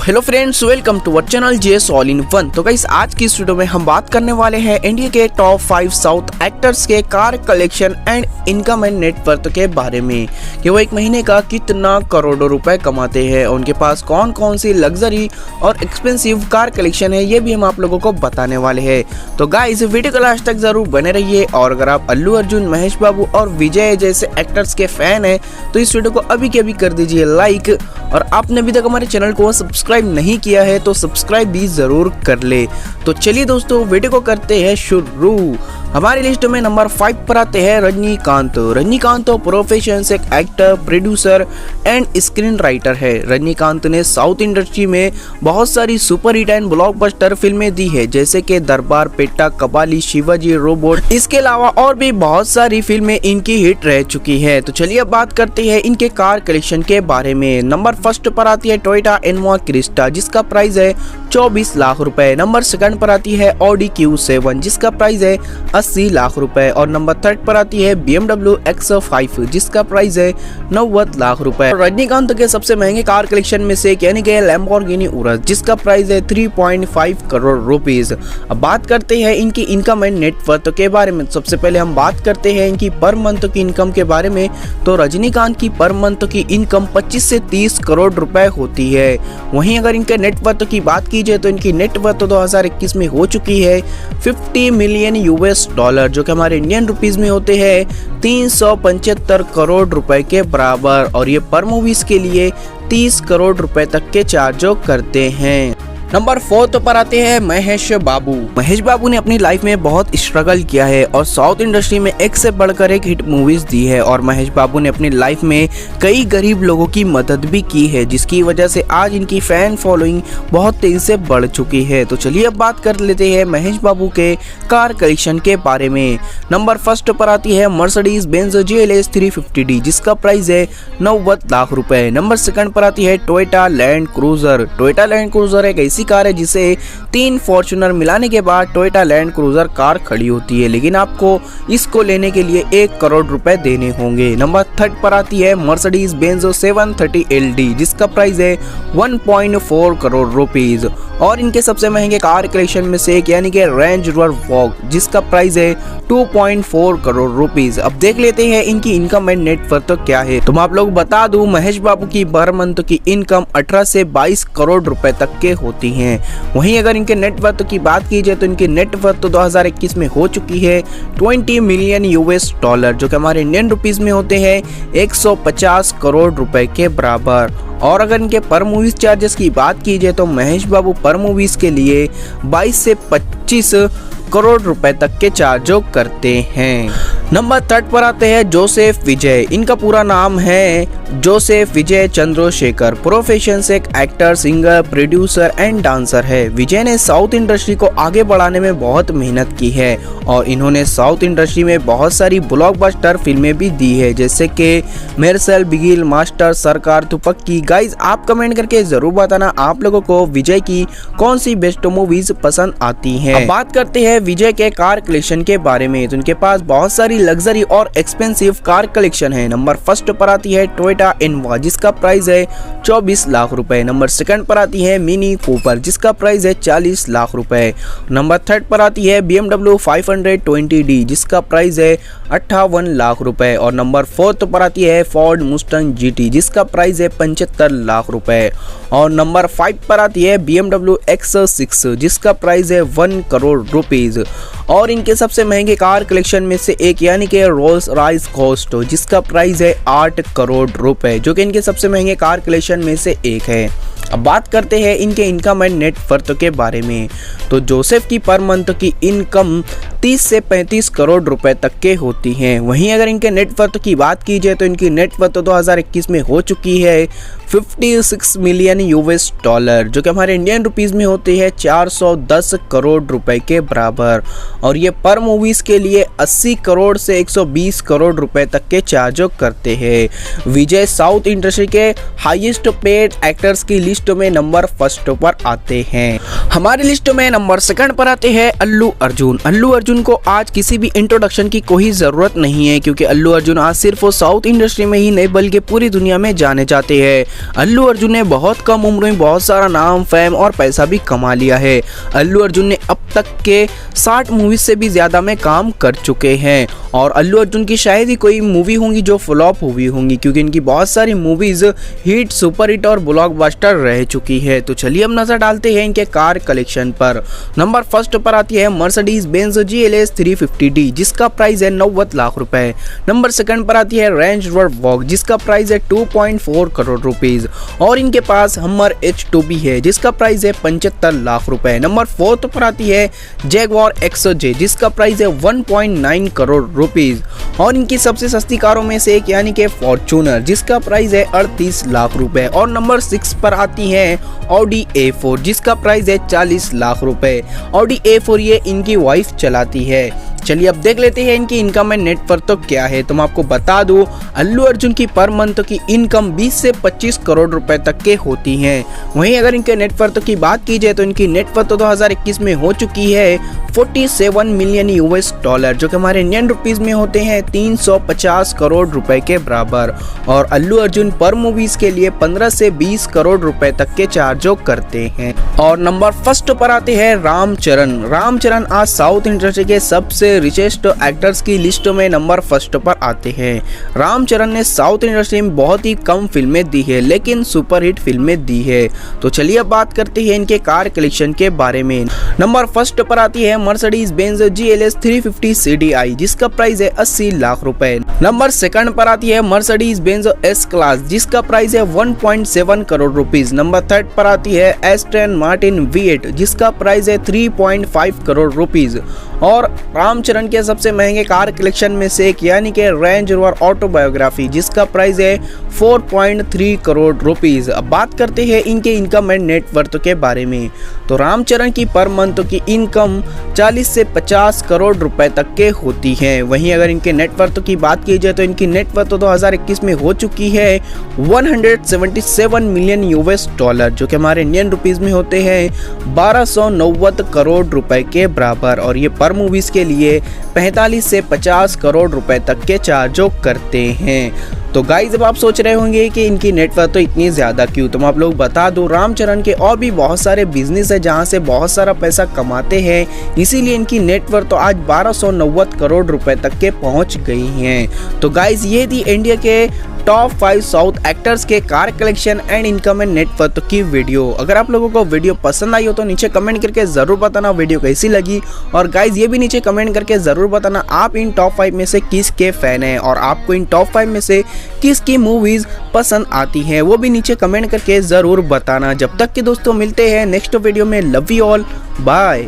Hello friends, welcome to our channel JS all in one. तो guys, आज की इस वीडियो में हम बात करने वाले हैं इंडिया के टॉप 5 साउथ एक्टर्स के car collection and income and net worth के बारे में कि वो एक महीने का कितना करोड़ों रुपए कमाते हैं, उनके पास कौन कौन सी लग्जरी और एक्सपेंसिव कार कलेक्शन है, ये भी हम आप लोगों को बताने वाले हैं। तो गाइस, वीडियो को लास्ट तक जरूर बने रहिए। और अगर आप अल्लू अर्जुन, महेश बाबू और विजय जैसे एक्टर्स के फैन हैं तो इस वीडियो को अभी के अभी कर दीजिए लाइक, और आपने अभी तक हमारे चैनल को सब्सक्राइब नहीं किया है तो सब्सक्राइब भी जरूर कर ले। तो चलिए दोस्तों, वीडियो को करते हैं शुरू। हमारी लिस्ट में नंबर 5 पर आते हैं रजनीकांत। रजनीकांत प्रोफेशन से एक actor, producer and screen writer है। रजनीकांत ने साउथ इंडस्ट्री में बहुत सारी सुपर हिट एंड ब्लॉकबस्टर फिल्में दी है, जैसे कि दरबार, पेट्टा, कबाली, शिवाजी, रोबोट। इसके अलावा और भी बहुत सारी फिल्में इनकी हिट रह चुकी है। तो चलिए अब बात करते हैं इनके कार कलेक्शन के बारे में। नंबर 1 पर आती है टोयोटा इनोवा क्रिस्टा, जिसका प्राइस है 24 लाख रुपए। नंबर 2 पर आती है ऑडी Q7, जिसका प्राइस है 80 लाख रुपए। और नंबर 3 पर आती है BMW X5, जिसका प्राइस है 90 लाख रुपए। रजनीकांत के सबसे महंगे कार कलेक्शन में से यानी कि लैम्बोर्गिनी उरस, जिसका प्राइस है 3.5 करोड़ रुपीस। अब बात करते हैं इनकी इनकम एंड नेटवर्थ के बारे में। सबसे पहले हम बात करते हैं इनकी पर मंथ की इनकम के बारे में। तो रजनीकांत की पर मंथ की इनकम 25 से 30 करोड़ रुपए होती है। वहीं अगर इनके नेटवर्थ की बात की जाए तो इनकी नेटवर्थ 2021 में हो चुकी है 50 मिलियन $, जो कि हमारे इंडियन रुपीस में होते हैं 375 करोड़ रुपए के बराबर। और ये पर मूवीज के लिए 30 करोड़ रुपए तक के चार्ज करते हैं। नंबर 4 पर आते हैं महेश बाबू। महेश बाबू ने अपनी लाइफ में बहुत स्ट्रगल किया है और साउथ इंडस्ट्री में एक से बढ़कर एक हिट मूवीज दी है। और महेश बाबू ने अपनी लाइफ में कई गरीब लोगों की मदद भी की है, जिसकी वजह से आज इनकी फैन फॉलोइंग बहुत तेजी से बढ़ चुकी है। तो चलिए अब बात कर लेते हैं महेश बाबू के कार कलेक्शन के बारे में। नंबर 1 पर आती है मर्सिडीज बेंज GLS 350D, जिसका प्राइस है 90 लाख रुपए। नंबर 2 पर आती है Toyota land cruiser. Toyota land cruiser एक ऐसी कार है जिसे 3 फॉर्च्यूनर मिलाने के बाद टोयोटा लैंड क्रूजर कार खड़ी होती है, लेकिन आपको इसको लेने के लिए 1 करोड़ रुपए देने होंगे। नंबर 3 पर आती है मर्सिडीज बेंज 730 LD, जिसका प्राइस है 1.4 करोड़ रुपीस। और इनके सबसे महंगे कार कलेक्शन में से एक यानी कि रेंज रोवर वॉग, जिसका प्राइस है 2.4 करोड़ रुपीस। अब देख लेते हैं इनकी इनकम एंड नेटवर्थ तो क्या है। तो मैं आप लोग बता दूं, महेश बाबू की पर मंथ की इनकम 18 से 22 करोड़ रुपए तक के होती हैं। वहीं अगर इनके नेटवर्थ की बात की जाए तो इनकी नेटवर्थ 2021 में हो चुकी है 20 मिलियन $, जो कि हमारे इंडियन रुपीस में होते हैं 150 करोड़ रुपए के बराबर। और अगर इनके पर मूवीज चार्जेस की बात की जाए तो महेश बाबू पर मूवीज के लिए 22 से 25 करोड़ रुपए तक के चार्ज करते हैं। नंबर 3 पर आते हैं जोसेफ विजय। इनका पूरा नाम है जोसेफ विजय चंद्रशेखर। प्रोफेशन से एक actor, singer, producer and dancer है। विजय ने साउथ इंडस्ट्री को आगे बढ़ाने में बहुत मेहनत की है और इन्होंने साउथ इंडस्ट्री में बहुत सारी ब्लॉकबस्टर फिल्में भी दी है, जैसे कि मेरसल, बिगिल, मास्टर, सरकार, तुपक्की। गाइज, आप कमेंट करके जरूर बताना आप लोगों को विजय की कौन सी बेस्ट मूवीज पसंद आती हैं। अब बात करते हैं विजय के कार कलेक्शन के बारे में। तो उनके पास बहुत सारी लग्जरी और एक्सपेंसिव कार कलेक्शन है। नंबर 1 पर आती है टोयोटा इनोवा, जिसका प्राइस है 24 लाख रुपए। नंबर 2 पर आती है मिनी कूपर, जिसका प्राइस है 40 लाख रुपए। नंबर 3 पर आती है BMW 520D, जिसका प्राइस है 58 लाख रुपए। और नंबर 4 पर आती है फोर्ड मुस्टंग GT, जिसका प्राइस है 75 लाख रुपए। और नंबर 5 पर आती है BMW X6, जिसका प्राइस है 1 करोड़ रुपीस। और इनके सबसे महंगे कार कलेक्शन में से एक यानी कि रोल्स रॉयस घोस्ट, जिसका प्राइस है 8 करोड़ रुपए, जो कि इनके सबसे महंगे कार कलेक्शन में से एक है। अब बात करते हैं इनके इनकम एंड नेटवर्थ के बारे में। तो जोसेफ की पर मंथ की इनकम 30 से 35 करोड़ रुपए तक के होती हैं। वहीं अगर इनके नेटवर्थ की बात की जाए तो इनकी नेटवर्थ 2021 में हो चुकी है 56 मिलियन $, जो कि हमारे इंडियन रुपीस में होते हैं 410 करोड़ रुपए के बराबर। और ये पर मूवीज के लिए 80 करोड़ से 120 करोड़ रुपए तक के चार्ज करते हैं। विजय साउथ इंडस्ट्री के हाईएस्ट पेड एक्टर्स की लिस्ट में नंबर 1 पर आते हैं। हमारी लिस्ट में नंबर सेकंड पर आते हैं अल्लू अर्जुन। अल्लू अर्जुन को आज किसी भी इंट्रोडक्शन की कोई ज़रूरत नहीं है, क्योंकि अल्लू अर्जुन आज सिर्फ साउथ इंडस्ट्री में ही नहीं बल्कि पूरी दुनिया में जाने जाते हैं। अल्लू अर्जुन ने बहुत कम उम्र में बहुत सारा नाम, फेम और पैसा भी कमा लिया है। अल्लू अर्जुन ने अब तक के 60 मूवीज से भी ज़्यादा में काम कर चुके हैं और अल्लू अर्जुन की शायद ही कोई मूवी होंगी जो फ्लॉप हुई होंगी, क्योंकि इनकी बहुत सारी मूवीज़ हिट, सुपर हिट और ब्लॉकबस्टर रह चुकी है। तो चलिए अब नज़र डालते हैं इनके कार कलेक्शन पर। नंबर फर्स्ट पर आती है मर्सिडीज बेंज GLS 350D जिसका प्राइस है 90 लाख रुपए। नंबर सेकंड पर आती है रेंज रोवर वॉग जिसका प्राइस है 2.4 करोड़ रुपीज और इनके पास हमर H2 भी है जिसका प्राइस है 75 लाख रुपए। नंबर फोर्थ पर आती है जैगवार XJ जिसका प्राइस है 1.9 करोड़ रुपीज और इनकी सबसे सस्ती कारों में से एक यानी कि फॉर्च्यूनर जिसका प्राइस है 38 लाख रुपए। और नंबर 6 पर आती है ऑडी A4 जिसका प्राइस है 40 लाख रुपए। ऑडी A4 ये इनकी वाइफ चलाती है। चलिए अब देख लेते हैं इनकी इनकम एंड नेटवर्थ तो क्या है। तो मैं आपको बता दूं, अल्लू अर्जुन की पर मंथ की इनकम 20 से 25 करोड़ रुपए तक के होती है। वहीं अगर इनके नेटवर्थ की बात की जाए तो इनकी नेटवर्थ 2021 में हो चुकी है 47 मिलियन $, जो कि हमारे इंडियन रुपीज में होते हैं 350 करोड़ रुपए के बराबर। और अल्लू अर्जुन पर मूवीज के लिए 15 से 20 करोड़ रुपए तक के चार्जो करते हैं। और नंबर फर्स्ट पर आते हैं रामचरण। रामचरण आज साउथ इंडस्ट्री के सबसे रिचेस्ट एक्टर्स की लिस्ट में नंबर फर्स्ट पर आते हैं। रामचरण ने साउथ इंडस्ट्री में बहुत ही कम फिल्में दी है लेकिन सुपरहिट फिल्में दी है। तो चलिए अब बात करते हैं इनके कार कलेक्शन के बारे में। नंबर फर्स्ट पर आती है मर्सिडीज बेंज GLS 350 CDI जिसका प्राइस है 80 लाख रुपए। नंबर सेकंड पर आती है मर्सिडीज बेंज S क्लास जिसका प्राइस है 1.7 करोड़ रुपीज। नंबर थर्ड पर आती है एस्टन मार्टिन V8 जिसका प्राइस है 3.5 करोड़ रुपीज। और रामचरण के सबसे महंगे कार कलेक्शन में से एक यानी कि रेंज रोवर ऑटोबायोग्राफी जिसका प्राइस है 4.3 करोड़ रुपीज। अब बात करते हैं इनके इनकम एंड नेटवर्थ के बारे में। तो रामचरण की पर मंथ की इनकम 40 से 50 करोड़ रुपए तक के होती है। वहीं अगर इनके नेटवर्थ की बात की जाए तो इनकी नेटवर्थ 2021 में हो चुकी है 177 मिलियन $, जो कि हमारे इंडियन रुपीज में होते हैं 1290 करोड़ रुपए के बराबर। और ये पर मूवीज के लिए 45 से 50 करोड़ रुपए तक के चार्जो करते हैं। तो गाइस अब आप सोच रहे होंगे कि इनकी नेटवर्थ तो इतनी ज़्यादा क्यों, तो मैं आप लोग बता दूं रामचरण के और भी बहुत सारे बिजनेस है जहां से बहुत सारा पैसा कमाते हैं, इसीलिए इनकी नेटवर्थ तो आज 1290 करोड़ रुपए तक के पहुंच गई हैं। तो गाइस ये थी इंडिया के टॉप 5 साउथ एक्टर्स के car collection and income and net worth की वीडियो। अगर आप लोगों को वीडियो पसंद आई हो तो नीचे कमेंट करके ज़रूर बताना वीडियो कैसी लगी। और गाइज ये भी नीचे कमेंट करके ज़रूर बताना आप इन टॉप 5 में से किसके फ़ैन हैं और आपको इन टॉप 5 में से किसकी मूवीज़ पसंद आती हैं, वो भी नीचे कमेंट करके ज़रूर बताना। जब तक कि दोस्तों मिलते हैं नेक्स्ट वीडियो में। Love you all, bye.